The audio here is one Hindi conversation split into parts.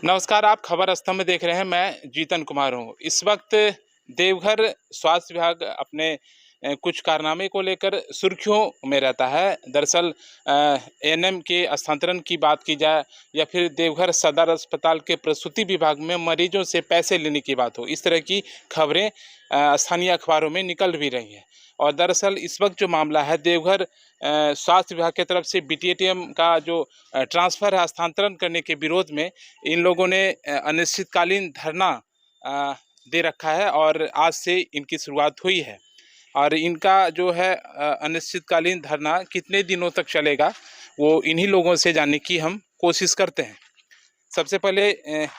नमस्कार, आप खबर स्तंभ में देख रहे हैं, मैं जीतन कुमार हूँ। इस वक्त देवघर स्वास्थ्य विभाग अपने कुछ कारनामे को लेकर सुर्खियों में रहता है। दरअसल एएनएम के स्थानांतरण की बात की जाए या फिर देवघर सदर अस्पताल के प्रसूति विभाग में मरीजों से पैसे लेने की बात हो, इस तरह की खबरें स्थानीय अखबारों में निकल भी रही हैं। और दरअसल इस वक्त जो मामला है देवघर स्वास्थ्य विभाग की तरफ से बीटीएटीएम का जो ट्रांसफ़र है हस्तांतरण करने के विरोध में इन लोगों ने अनिश्चितकालीन धरना अ, दे रखा है और आज से इनकी शुरुआत हुई है। और इनका जो है अनिश्चितकालीन धरना कितने दिनों तक चलेगा, वो इन्हीं लोगों से जानने की हम कोशिश करते हैं। सबसे पहले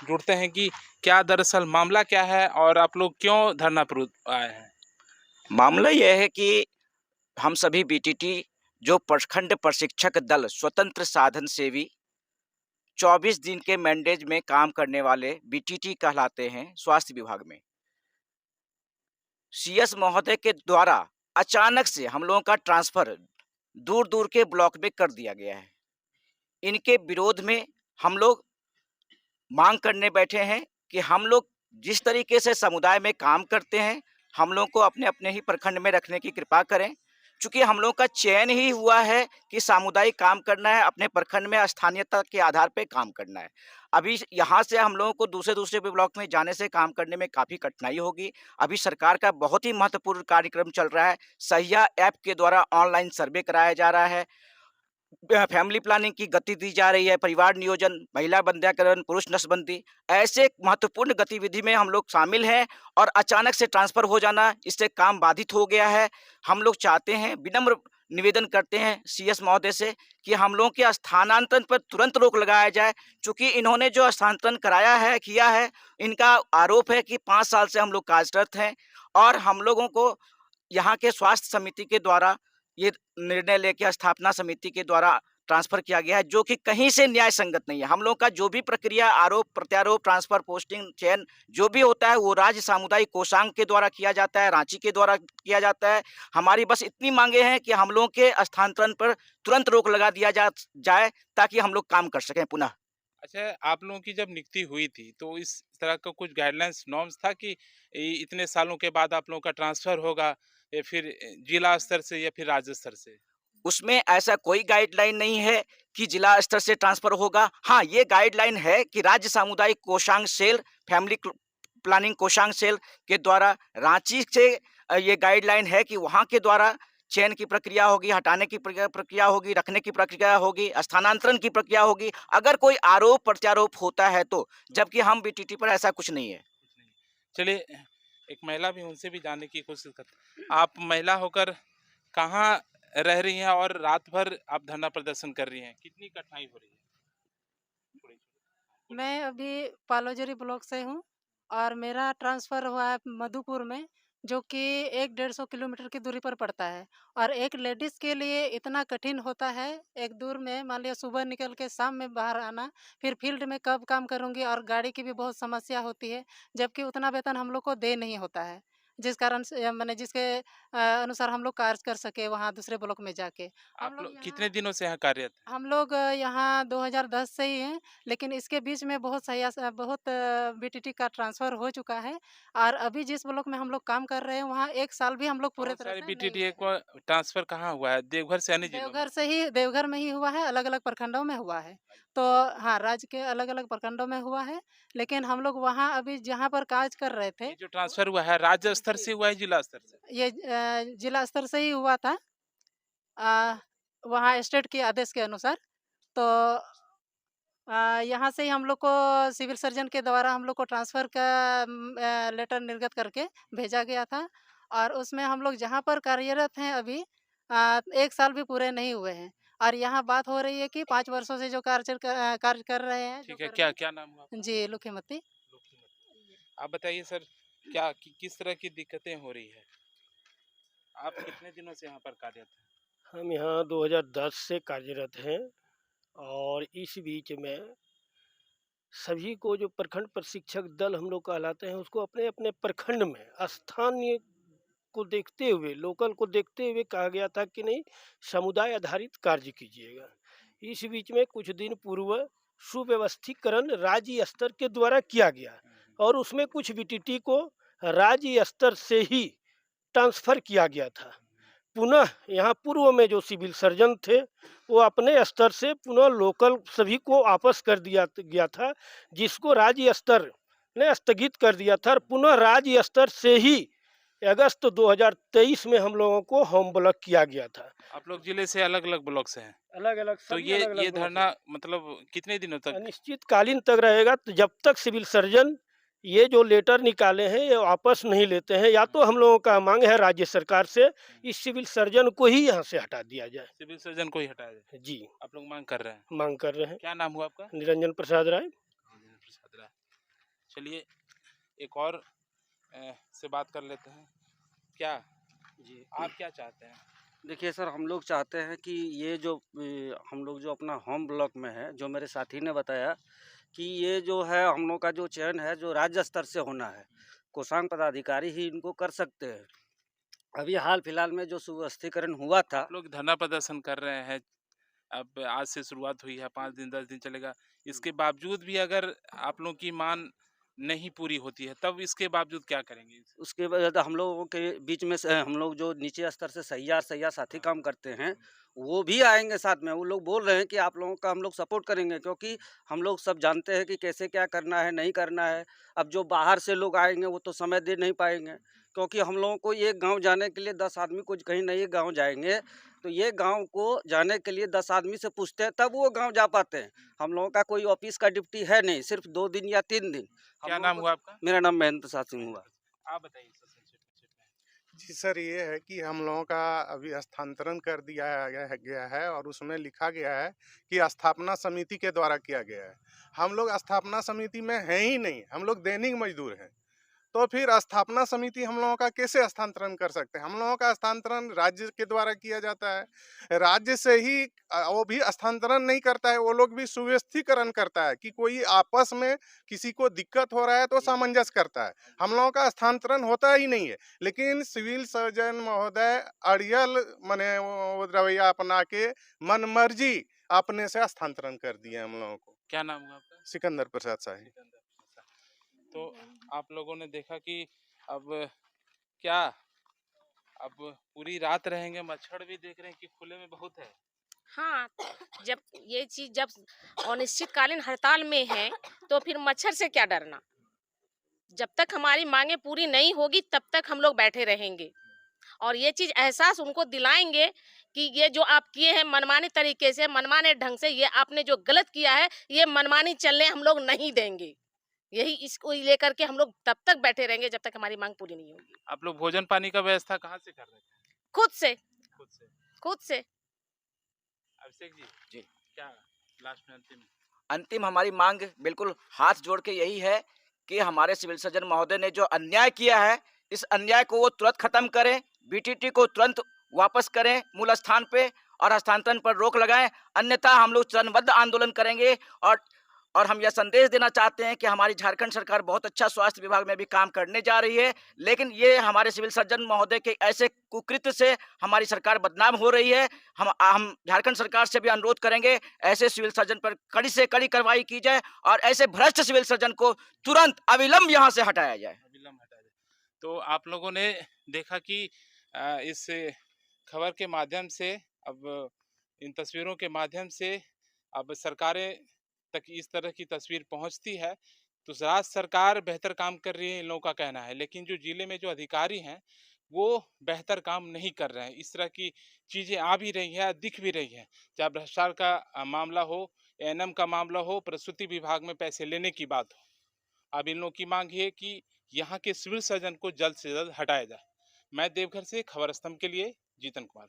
जुड़ते हैं कि क्या दरअसल मामला क्या है और आप लोग क्यों धरना पर आए हैं? मामला यह है कि हम सभी बीटीटी जो प्रखंड प्रशिक्षक दल स्वतंत्र साधन सेवी 24 दिन के मैंडेज में काम करने वाले बीटीटी कहलाते हैं स्वास्थ्य विभाग में। सीएस महोदय के द्वारा अचानक से हम लोगों का ट्रांसफर दूर दूर के ब्लॉक में कर दिया गया है। इनके विरोध में हम लोग मांग करने बैठे हैं कि हम लोग जिस तरीके से समुदाय में काम करते हैं, हम लोग को अपने अपने ही प्रखंड में रखने की कृपा करें। चूँकि हम लोग का चयन ही हुआ है कि सामुदायिक काम करना है, अपने प्रखंड में स्थानीयता के आधार पे काम करना है। अभी यहाँ से हम लोगों को दूसरे-दूसरे ब्लॉक में जाने से काम करने में काफ़ी कठिनाई होगी। अभी सरकार का बहुत ही महत्वपूर्ण कार्यक्रम चल रहा है। सहिया ऐप के द्वारा ऑनलाइन सर्वे कराया जा रहा है। फैमिली प्लानिंग की गति दी जा रही है, परिवार नियोजन, महिला बंध्याकरण, पुरुष नसबंदी, ऐसे महत्वपूर्ण गतिविधि में हम लोग शामिल हैं और अचानक से ट्रांसफ़र हो जाना, इससे काम बाधित हो गया है। हम लोग चाहते हैं, विनम्र निवेदन करते हैं सीएस महोदय से कि हम लोगों के स्थानांतरण पर तुरंत रोक लगाया जाए। चूँकि इन्होंने जो स्थानांतरण कराया है, किया है, इनका आरोप है कि 5 साल से हम लोग कार्यरत हैं और हम लोगों को यहाँ के स्वास्थ्य समिति के द्वारा ये निर्णय लेके स्थापना समिति के द्वारा ट्रांसफर किया गया है, जो कि कहीं से न्याय संगत नहीं है। हम लोग का जो भी प्रक्रिया आरोप प्रत्यारोप ट्रांसफर पोस्टिंग चयन जो भी होता है वो राज्य सामुदायिक कोषांग के द्वारा किया जाता है, रांची के द्वारा किया जाता है। हमारी बस इतनी मांगे हैं कि हम लोगों के स्थानांतरण पर तुरंत रोक लगा दिया जाए ताकि हम लोग काम कर सकें पुनः। अच्छा, आप लोगों की जब नियुक्ति हुई थी तो इस तरह का कुछ गाइडलाइंस नॉर्म्स था कि इतने सालों के बाद आप लोगों का ट्रांसफर होगा या फिर जिला स्तर से या फिर राज्य स्तर से? उसमें ऐसा कोई गाइडलाइन नहीं है कि जिला स्तर से ट्रांसफर होगा। हाँ, ये गाइडलाइन है कि राज्य सामुदायिक कोषांग सेल, फैमिली प्लानिंग कोषांग सेल के द्वारा रांची से ये गाइडलाइन है कि वहाँ के द्वारा चयन की प्रक्रिया होगी, हटाने की प्रक्रिया होगी, रखने की प्रक्रिया होगी, स्थानांतरण की प्रक्रिया होगी, अगर कोई आरोप प्रत्यारोप होता है तो। जबकि हम बीटीटी पर ऐसा कुछ नहीं है। कुछ नहीं। चलिए, एक महिला भी उनसे भी जानने की कोशिश करते हैं। आप महिला होकर कहाँ रह रही हैं और रात भर आप धरना प्रदर्शन कर रही हैं? कितनी कठिनाई हो रही है? थोड़ी मैं अभी पालोजरी ब्लॉक से हूँ और मेरा ट्रांसफ़र हुआ है मधुपुर में, जो कि 1 डेढ़ 100 किलोमीटर की दूरी पर पड़ता है। और एक लेडीज़ के लिए इतना कठिन होता है, एक दूर में मान लिया सुबह निकल के शाम में बाहर आना, फिर फ़ील्ड में कब काम करूँगी और गाड़ी की भी बहुत समस्या होती है, जबकि उतना वेतन हम लोग को दे नहीं होता है। जिस कारण से माने जिसके अनुसार हम लोग कार्य कर सकें वहाँ दूसरे ब्लॉक में जाके। हम आप लोग लोग कितने यहाँ दिनों से यहाँ कार्यरत हैं? हम लोग यहाँ 2010 से ही हैं, लेकिन इसके बीच में बहुत बीटीटी का ट्रांसफ़र हो चुका है और अभी जिस ब्लॉक में हम लोग काम कर रहे हैं, वहाँ 1 साल भी हम लोग पूरे बहुत तरह सारे से नहीं बीटीटीए हुए हैं। को ट्रांसफ़र कहाँ हुआ है? देवघर से अन्य जिलों में? देवघर में ही हुआ है, अलग-अलग प्रखंडों में हुआ है। तो हाँ, राज्य के अलग-अलग प्रखंडों में हुआ है, लेकिन हम लोग वहाँ अभी जहाँ पर कार्य कर रहे थे ये जो ट्रांसफ़र हुआ है राज्य स्तर जी, से हुआ है, जिला स्तर से? ये जिला स्तर से ही हुआ था वहाँ स्टेट के आदेश के अनुसार। तो यहाँ से ही हम लोग को सिविल सर्जन के द्वारा हम लोग को ट्रांसफ़र का लेटर निर्गत करके भेजा गया था और उसमें हम लोग जहाँ पर कार्यरत हैं अभी 1 साल भी पूरे नहीं हुए हैं और यहाँ बात हो रही है कि 5 वर्षों से जो कार्य कर रहे हैं, जो ठीक है, कर क्या रहे क्या नाम हुआ हैं आपका? जी, लुखीमती। लोकीमत। आप बताइए सर, क्या किस तरह की दिक्कतें हो रही है? आप कितने दिनों से यहाँ पर कार्यरत हैं? हम यहाँ 2010 से कार्यरत हैं और इस बीच में सभी को जो प्रखंड प्रशिक्षक दल हम लोग कहलाते हैं उसको अपने अपने प्रखंड में स्थानीय को देखते हुए लोकल को देखते हुए कहा गया था कि नहीं समुदाय आधारित कार्य कीजिएगा। इस बीच में कुछ दिन पूर्व सुव्यवस्थीकरण राज्य स्तर के द्वारा किया गया और उसमें कुछ बीटीटी को राज्य स्तर से ही ट्रांसफ़र किया गया था। पुनः यहाँ पूर्व में जो सिविल सर्जन थे वो अपने स्तर से पुनः लोकल सभी को वापस कर दिया गया था, जिसको राज्य स्तर ने स्थगित कर दिया था और पुनः राज्य स्तर से ही अगस्त 2023 में हम लोगों को होम ब्लॉक किया गया था। आप लोग जिले से अलग-अलग ब्लॉक से हैं। अलग-अलग तो सभी ये अलग-अलग ये ब्लॉक धरना हैं। मतलब कितने दिनों तक? अनिश्चितकालीन तक रहेगा, तो जब तक सिविल सर्जन ये जो लेटर निकाले हैं ये वापस नहीं लेते हैं, या तो हम लोगों का मांग है राज्य सरकार से इस सिविल सर्जन को ही यहाँ से हटा दिया जाए। सिविल सर्जन को ही हटाया जाए, जी, आप लोग मांग कर रहे हैं। मांग कर रहे हैं। क्या नाम हुआ आपका? निरंजन प्रसाद राय। राजेंद्र प्रसाद राय। चलिए एक और से बात कर लेते हैं। क्या जी, आप क्या चाहते हैं? देखिए सर, हम लोग चाहते हैं कि ये जो हम लोग जो अपना होम ब्लॉक में है, जो मेरे साथी ने बताया कि ये जो है हम लोग का जो चयन है जो राज्य स्तर से होना है, कोषांग पदाधिकारी ही इनको कर सकते हैं। अभी हाल फिलहाल में जो सुव्यवस्थीकरण हुआ था, आप लोग धरना प्रदर्शन कर रहे हैं, अब आज से शुरुआत हुई है, 5 दिन 10 दिन चलेगा। इसके बावजूद भी अगर आप लोगों की मांग नहीं पूरी होती है, तब इसके बावजूद क्या करेंगे? उसके बाद हम लोगों के बीच में से हम लोग जो नीचे स्तर से सहिया साथी काम करते हैं, वो भी आएँगे साथ में। वो लोग बोल रहे हैं कि आप लोगों का हम लोग सपोर्ट करेंगे, क्योंकि हम लोग सब जानते हैं कि कैसे क्या करना है, नहीं करना है। अब जो बाहर से लोग आएँगे वो तो समय दे नहीं पाएँगे, क्योंकि हम लोगों को एक गाँव जाने के लिए 10 आदमी कुछ कहीं नए गाँव जाएँगे, तो ये गाँव को जाने के लिए 10 आदमी से पूछते हैं तब वो गाँव जा पाते हैं। हम लोगों का कोई ऑफिस का ड्यूटी है नहीं, सिर्फ 2 दिन या 3 दिन। हम क्या लोगों नाम को- हुआ आपका? मेरा नाम महेंद्र प्रसाद सिंह हुआ। आप बताइए सर संक्षिप्त में। जी सर, ये है कि हम लोगों का अभी स्थानांतरण कर दिया गया है और उसमें लिखा गया है कि स्थापना समिति के द्वारा किया गया है। हम लोग स्थापना समिति में हैं ही नहीं, हम लोग दैनिक मजदूर हैं। तो फिर स्थापना समिति हम लोगों का कैसे स्थानांतरण कर सकते हैं? हम लोगों का स्थानांतरण राज्य के द्वारा किया जाता है। राज्य से ही वो भी स्थानांतरण नहीं करता है, वो लोग भी सुव्यवस्थीकरण करता है कि कोई आपस में किसी को दिक्कत हो रहा है तो सामंजस्य करता है। हम लोगों का स्थानांतरण होता ही नहीं है। लेकिन सिविल सर्जन महोदय अड़ियल मने वो रवैया अपना के मन मर्जी अपने से स्थानांतरण कर दिए हम लोगों को। क्या नाम हुआ आपका? सिकंदर प्रसाद शाही। सिकंदर प्रसाद। तो आप लोगों ने देखा कि अब क्या अब पूरी रात रहेंगे? मच्छर भी देख रहे हैं कि खुले में बहुत है। हाँ, जब ये चीज़ जब अनिश्चितकालीन हड़ताल में है, तो फिर मच्छर से क्या डरना? जब तक हमारी माँगें पूरी नहीं होगी, तब तक हम लोग बैठे रहेंगे। और ये चीज़ एहसास उनको दिलाएँगे कि ये जो आप किए हैं मनमाने तरीके से, मनमाने ढंग से, ये आपने जो गलत किया है, ये मनमानी चलने हम लोग नहीं देंगे। यही इसको लेकर के हम लोग तब तक बैठे रहेंगे, जब तक हमारी माँग पूरी नहीं होगी। आप लोग भोजन पानी का व्यवस्था कहाँ से कर रहे थे? खुद से, खुद से। खुद से। अभिषेक जी, जी। क्या लास्ट में अंतिम? अंतिम हमारी मांग बिल्कुल हाथ जोड़ के यही है कि हमारे सिविल सर्जन महोदय ने जो अन्याय किया है, इस अन्याय को वो तुरंत खत्म करें, बीटीटी को तुरंत वापस करें मूल स्थान पे और हस्तांतरण पर रोक लगाएं। अन्यथा हम लोग चरणबद्ध आंदोलन करेंगे और हम यह संदेश देना चाहते हैं कि हमारी झारखंड सरकार बहुत अच्छा स्वास्थ्य विभाग में भी काम करने जा रही है, लेकिन ये हमारे सिविल सर्जन महोदय के ऐसे कुकृत्य से हमारी सरकार बदनाम हो रही है। हम झारखंड सरकार से भी अनुरोध करेंगे, ऐसे सिविल सर्जन पर कड़ी से कड़ी कार्रवाई की जाए और ऐसे भ्रष्ट सिविल सर्जन को तुरंत अविलंब यहाँ से हटाया जाए। अविलंब हटा दें। तो आप लोगों ने देखा कि इस खबर के माध्यम से, अब इन तस्वीरों के माध्यम से अब सरकारें तक इस तरह की तस्वीर पहुंचती है, तो राज्य सरकार बेहतर काम कर रही है, इन लोगों का कहना है। लेकिन जो जिले में जो अधिकारी हैं, वो बेहतर काम नहीं कर रहे हैं। इस तरह की चीज़ें आ भी रही हैं, दिख भी रही हैं। चाहे भ्रष्टाचार का मामला हो, एएनएम का मामला हो, प्रसूति विभाग में पैसे लेने की बात हो। अब इन लोगों की मांग है कि यहाँ के सिविल सर्जन को जल्द से जल्द हटाया जाए। मैं देवघर से खबर स्तंभ के लिए जीतन कुमार।